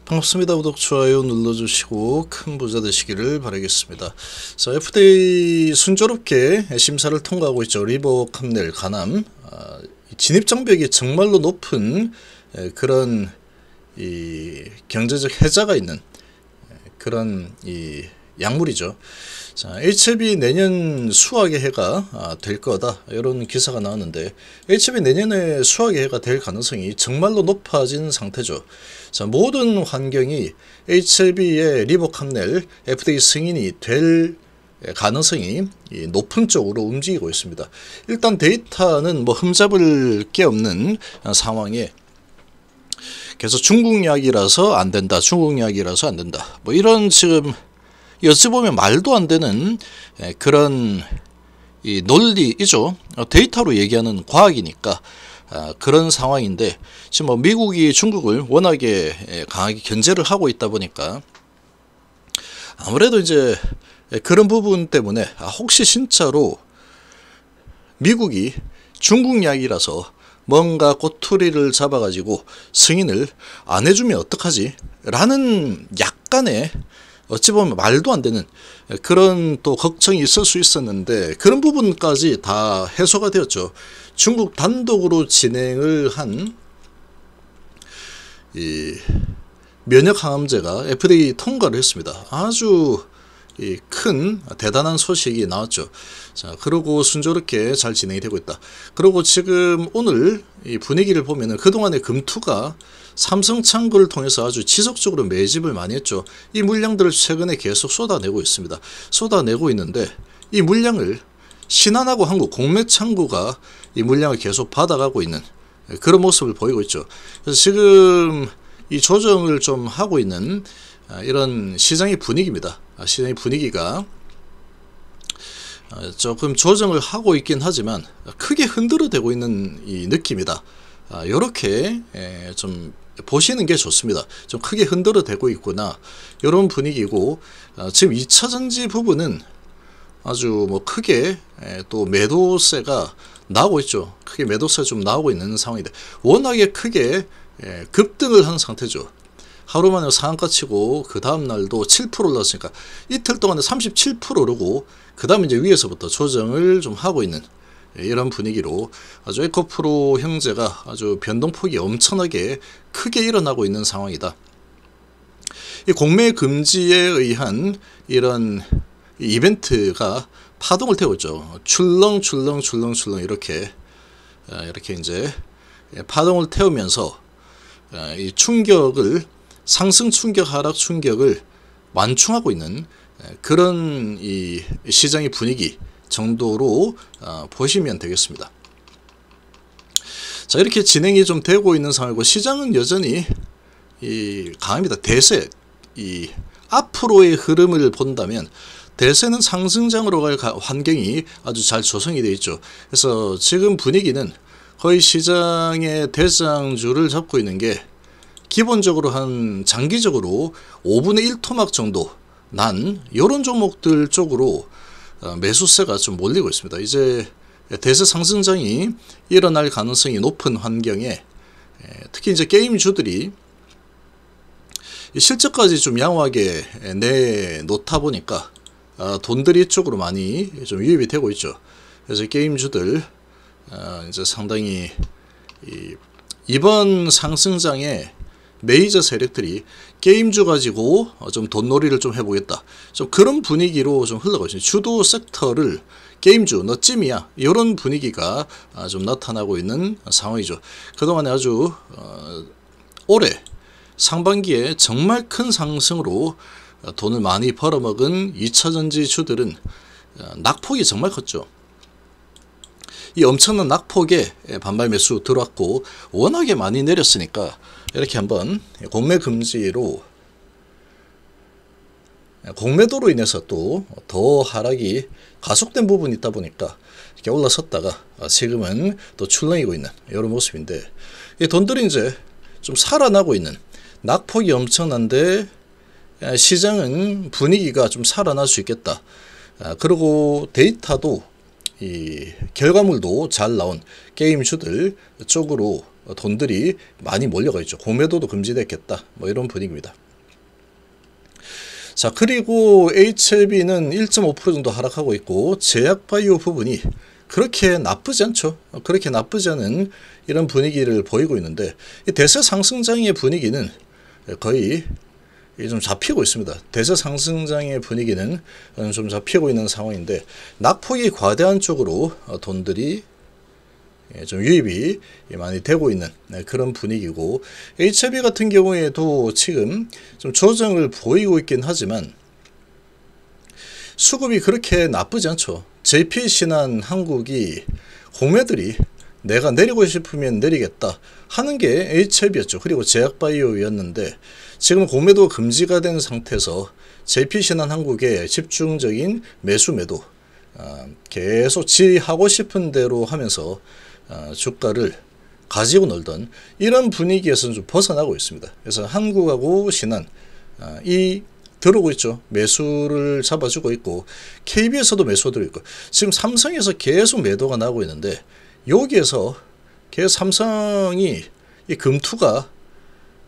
반갑습니다. 구독, 좋아요 눌러주시고 큰 부자 되시기를 바라겠습니다. 자, FDA 순조롭게 심사를 통과하고 있죠. 리버 캄넬 가남. 진입장벽이 정말로 높은 그런 이 경제적 혜자가 있는 그런 이 약물이죠. 자, HIV 내년 수확의 해가 될 거다, 이런 기사가 나왔는데, HIV 내년에 수확의 해가 될 가능성이 정말로 높아진 상태죠. 자, 모든 환경이 HIV의 리버캄넬 FDA 승인이 될 가능성이 높은 쪽으로 움직이고 있습니다. 일단 데이터는 뭐 흠잡을 게 없는 상황에 계속 중국 약이라서 안 된다, 중국 약이라서 안 된다, 뭐 이런 지금 어찌 보면 말도 안 되는 그런 이 논리이죠. 데이터로 얘기하는 과학이니까 그런 상황인데, 지금 뭐 미국이 중국을 워낙에 강하게 견제를 하고 있다 보니까 아무래도 이제 그런 부분 때문에 혹시 진짜로 미국이 중국 약이라서 뭔가 꼬투리를 잡아가지고 승인을 안 해주면 어떡하지? 라는 약간의 어찌 보면 말도 안 되는 그런 또 걱정이 있을 수 있었는데, 그런 부분까지 다 해소가 되었죠. 중국 단독으로 진행을 한 이 면역 항암제가 FDA 통과를 했습니다. 아주 큰 대단한 소식이 나왔죠. 자, 그리고 순조롭게 잘 진행이 되고 있다. 그리고 지금 오늘 이 분위기를 보면은 그동안의 금투가 삼성창구를 통해서 아주 지속적으로 매집을 많이 했죠. 이 물량들을 최근에 계속 쏟아내고 있습니다. 쏟아내고 있는데, 이 물량을 신한하고 한국 공매창구가 이 물량을 계속 받아가고 있는 그런 모습을 보이고 있죠. 그래서 지금 이 조정을 좀 하고 있는 이런 시장의 분위기입니다. 시장의 분위기가 조금 조정을 하고 있긴 하지만 크게 흔들어대고 있는 이 느낌이다. 이렇게 좀 보시는 게 좋습니다. 좀 크게 흔들어대고 있구나, 이런 분위기고, 지금 2차전지 부분은 아주 뭐 크게 또 매도세가 나오고 있죠. 크게 매도세가 좀 나오고 있는 상황인데, 워낙에 크게 급등을 한 상태죠. 하루 만에 상한가 치고 그 다음날도 7% 올랐으니까 이틀 동안에 37% 오르고, 그 다음에 이제 위에서부터 조정을 좀 하고 있는 이런 분위기로 아주 에코프로 형제가 아주 변동폭이 엄청나게 크게 일어나고 있는 상황이다. 이 공매 금지에 의한 이런 이벤트가 파동을 태우고 있죠. 출렁출렁 이렇게 이제 파동을 태우면서 이 충격을, 상승 충격, 하락 충격을 완충하고 있는 그런 이 시장의 분위기 정도로 보시면 되겠습니다. 자, 이렇게 진행이 좀 되고 있는 상황이고, 시장은 여전히 강합니다. 대세, 이 앞으로의 흐름을 본다면 대세는 상승장으로 갈 환경이 아주 잘 조성이 되어 있죠. 그래서 지금 분위기는 거의 시장의 대장주를 잡고 있는 게 기본적으로 한 장기적으로 5분의 1 토막 정도 난 이런 종목들 쪽으로 매수세가 좀 몰리고 있습니다. 이제 대세 상승장이 일어날 가능성이 높은 환경에 특히 이제 게임주들이 실적까지 좀 양호하게 내놓다 보니까 돈들이 이쪽으로 많이 좀 유입이 되고 있죠. 그래서 게임주들 이제 상당히 이번 상승장에 메이저 세력들이 게임주 가지고 좀 돈놀이를 좀 해보겠다, 좀 그런 분위기로 좀 흘러가고 있습니다. 주도 섹터를 게임주 너 찜이야, 이런 분위기가 좀 나타나고 있는 상황이죠. 그동안에 아주 올해 상반기에 정말 큰 상승으로 돈을 많이 벌어먹은 2차전지 주들은 낙폭이 정말 컸죠. 이 엄청난 낙폭에 반발 매수 들어왔고, 워낙에 많이 내렸으니까 이렇게 한번 공매 금지로, 공매도로 인해서 또 더 하락이 가속된 부분이 있다 보니까 이렇게 올라섰다가 지금은 또 출렁이고 있는 이런 모습인데, 이 돈들이 이제 좀 살아나고 있는, 낙폭이 엄청난데 시장은 분위기가 좀 살아날 수 있겠다. 그리고 데이터도 이 결과물도 잘 나온 게임주들 쪽으로 돈들이 많이 몰려가 있죠. 공매도도 금지됐겠다. 뭐 이런 분위기입니다. 자, 그리고 HLB는 1.5% 정도 하락하고 있고 제약바이오 부분이 그렇게 나쁘지 않죠. 그렇게 나쁘지 않은 이런 분위기를 보이고 있는데 이 대세 상승장의 분위기는 거의 좀 잡히고 있습니다. 대세 상승장의 분위기는 좀 잡히고 있는 상황인데 낙폭이 과대한 쪽으로 돈들이 좀 유입이 많이 되고 있는 그런 분위기고 HLB 같은 경우에도 지금 좀 조정을 보이고 있긴 하지만 수급이 그렇게 나쁘지 않죠. JP신한한국이 공매들이 내가 내리고 싶으면 내리겠다 하는 게 HLB였죠. 그리고 제약바이오였는데 지금 공매도 금지가 된 상태에서 JP신한한국의 집중적인 매수 매도 계속 지하고 싶은 대로 하면서 주가를 가지고 놀던 이런 분위기에서는 좀 벗어나고 있습니다. 그래서 한국하고 신한 이 들어오고 있죠. 매수를 잡아주고 있고 KB에서도 매수 들어있고 지금 삼성에서 계속 매도가 나고 있는데 여기에서 계속 삼성이 이 금투가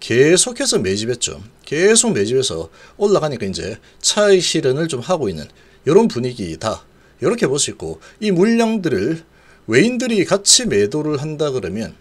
계속해서 매집했죠. 계속 매집해서 올라가니까 이제 차익 실현을 좀 하고 있는 이런 분위기다. 이렇게 볼 수 있고 이 물량들을 외인들이 같이 매도를 한다 그러면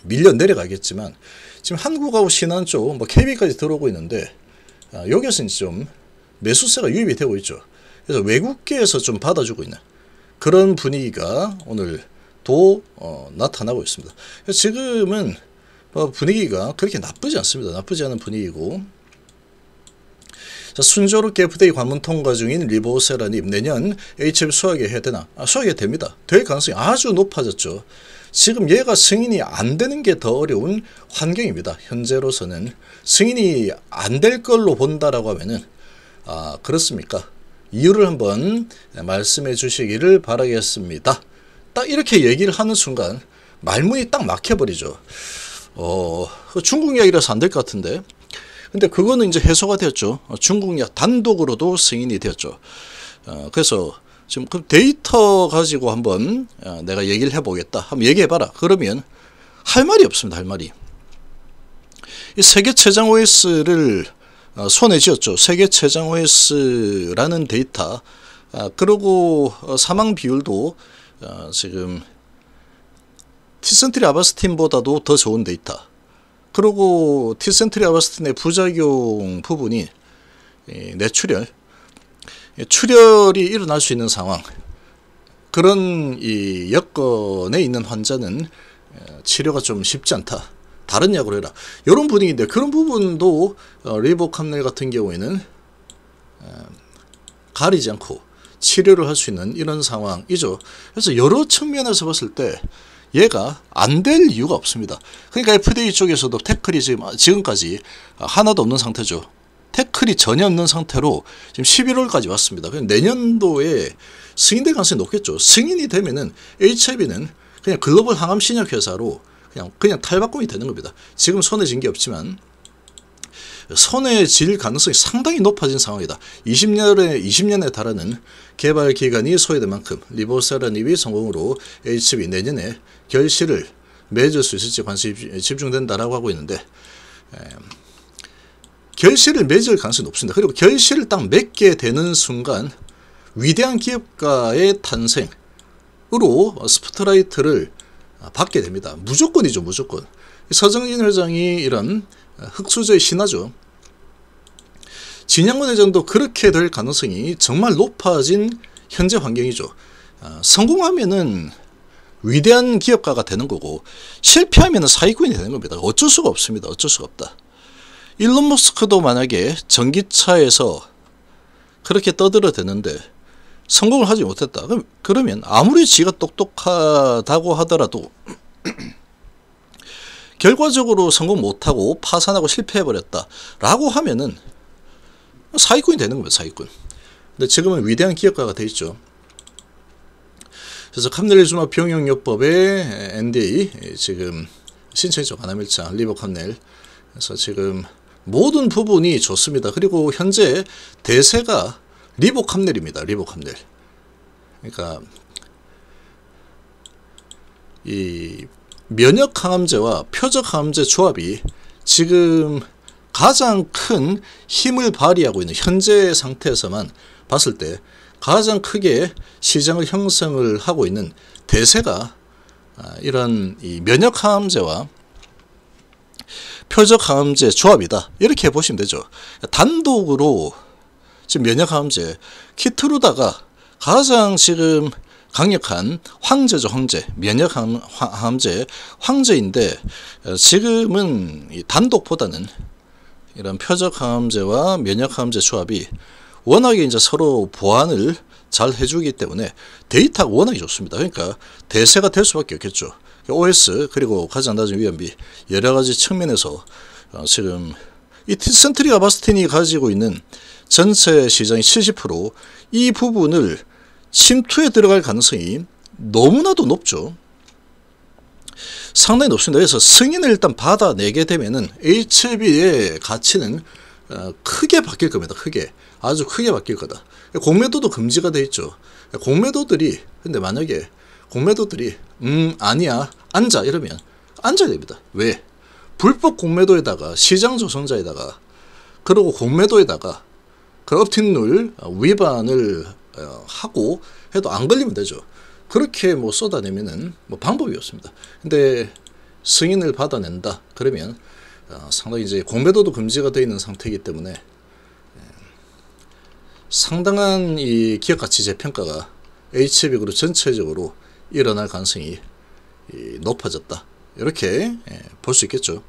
밀려 내려가겠지만 지금 한국하고 신한 쪽 뭐 KB까지 들어오고 있는데 여기에서는 좀 매수세가 유입이 되고 있죠. 그래서 외국계에서 좀 받아주고 있는 그런 분위기가 오늘 또 나타나고 있습니다. 그래서 지금은 분위기가 그렇게 나쁘지 않습니다. 나쁘지 않은 분위기고 자, 순조롭게 FDA 관문 통과 중인 리보세라님 내년 HLB 수확해야 되나? 수확해야 됩니다. 될 가능성이 아주 높아졌죠. 지금 얘가 승인이 안 되는 게 더 어려운 환경입니다. 현재로서는 승인이 안 될 걸로 본다라고 하면은 그렇습니까? 이유를 한번 말씀해 주시기를 바라겠습니다. 딱 이렇게 얘기를 하는 순간 말문이 딱 막혀버리죠. 중국 이야기라서 안 될 것 같은데 근데 그거는 이제 해소가 되었죠. 중국 약 단독으로도 승인이 되었죠. 그래서 지금 그 데이터 가지고 한번 내가 얘기를 해보겠다. 한번 얘기해봐라. 그러면 할 말이 없습니다. 할 말이. 이 세계 최장 OS를 손에 쥐었죠. 세계 최장 OS라는 데이터. 그리고 사망 비율도 지금 티센트리 아바스틴보다도 더 좋은 데이터. 그리고 티센트리 아바스틴의 부작용 부분이 출혈이 일어날 수 있는 상황 그런 이 여건에 있는 환자는 치료가 좀 쉽지 않다. 다른 약으로 해라. 이런 분위기인데 그런 부분도 리보캄넬 같은 경우에는 가리지 않고 치료를 할 수 있는 이런 상황이죠. 그래서 여러 측면에서 봤을 때 얘가 안 될 이유가 없습니다. 그러니까 FDA 쪽에서도 태클이 지금까지 하나도 없는 상태죠. 태클이 전혀 없는 상태로 지금 11월까지 왔습니다. 내년도에 승인될 가능성이 높겠죠. 승인이 되면은 HLB는 그냥 글로벌 항암 신약 회사로 그냥 탈바꿈이 되는 겁니다. 지금 손에 쥔 게 없지만 손에 질 가능성이 상당히 높아진 상황이다. 20년에 달하는 개발 기간이 소요된 만큼 리보세라닙이 성공으로 HLB 내년에 결실을 맺을 수 있을지 관심이 집중된다라고 하고 있는데 결실을 맺을 가능성이 높습니다. 그리고 결실을 딱 맺게 되는 순간 위대한 기업가의 탄생으로 스포트라이트를 받게 됩니다. 무조건이죠. 무조건. 서정진 회장이 이런 흑수저의 신화죠. 진양원 회장도 그렇게 될 가능성이 정말 높아진 현재 환경이죠. 성공하면은 위대한 기업가가 되는 거고 실패하면은 사기꾼이 되는 겁니다. 어쩔 수가 없습니다. 어쩔 수가 없다. 일론 머스크도 만약에 전기차에서 그렇게 떠들어대는데 성공을 하지 못했다. 그러면 아무리 지가 똑똑하다고 하더라도 결과적으로 성공 못하고 파산하고 실패해버렸다 라고 하면은 사기꾼이 되는 겁니다. 사기꾼. 근데 지금은 위대한 기업가가 돼 있죠. 그래서 캄넬리주마 병용요법의 NDA 지금 신청했죠. 가나밀차 리보캄넬. 그래서 지금 모든 부분이 좋습니다. 그리고 현재 대세가 리보캄넬입니다. 리보캄넬. 그러니까 이 면역항암제와 표적항암제 조합이 지금 가장 큰 힘을 발휘하고 있는 현재 상태에서만 봤을 때 가장 크게 시장을 형성을 하고 있는 대세가 이런 이 면역항암제와 표적항암제 조합이다. 이렇게 보시면 되죠. 단독으로 지금 면역항암제 키트로다가 가장 지금 강력한 황제죠. 황제. 면역항암제 황제인데 지금은 이 단독보다는 이런 표적항암제와 면역항암제 조합이 워낙에 이제 서로 보완을 잘 해주기 때문에 데이터가 워낙에 좋습니다. 그러니까 대세가 될 수밖에 없겠죠. OS 그리고 가장 낮은 위험비 여러 가지 측면에서 지금 이 센트리 아바스틴이 가지고 있는 전체 시장의 70%이 부분을 침투에 들어갈 가능성이 너무나도 높죠. 상당히 높습니다. 그래서 승인을 일단 받아내게 되면은 HLB의 가치는 크게 바뀔 겁니다. 크게. 아주 크게 바뀔 거다. 공매도도 금지가 돼 있죠. 공매도들이 근데 만약에 공매도들이 아니야 앉아 이러면 앉아야 됩니다. 왜? 불법 공매도에다가 시장 조성자에다가 그리고 공매도에다가 그 업틴룰 위반을 하고 해도 안 걸리면 되죠. 그렇게 뭐 쏟아내면은 뭐 방법이 없습니다. 근데 승인을 받아낸다 그러면 상당히 이제 공매도도 금지가 되어 있는 상태이기 때문에 상당한 이 기업 가치 재평가가 HLB 그룹 전체적으로 일어날 가능성이 높아졌다. 이렇게 볼 수 있겠죠.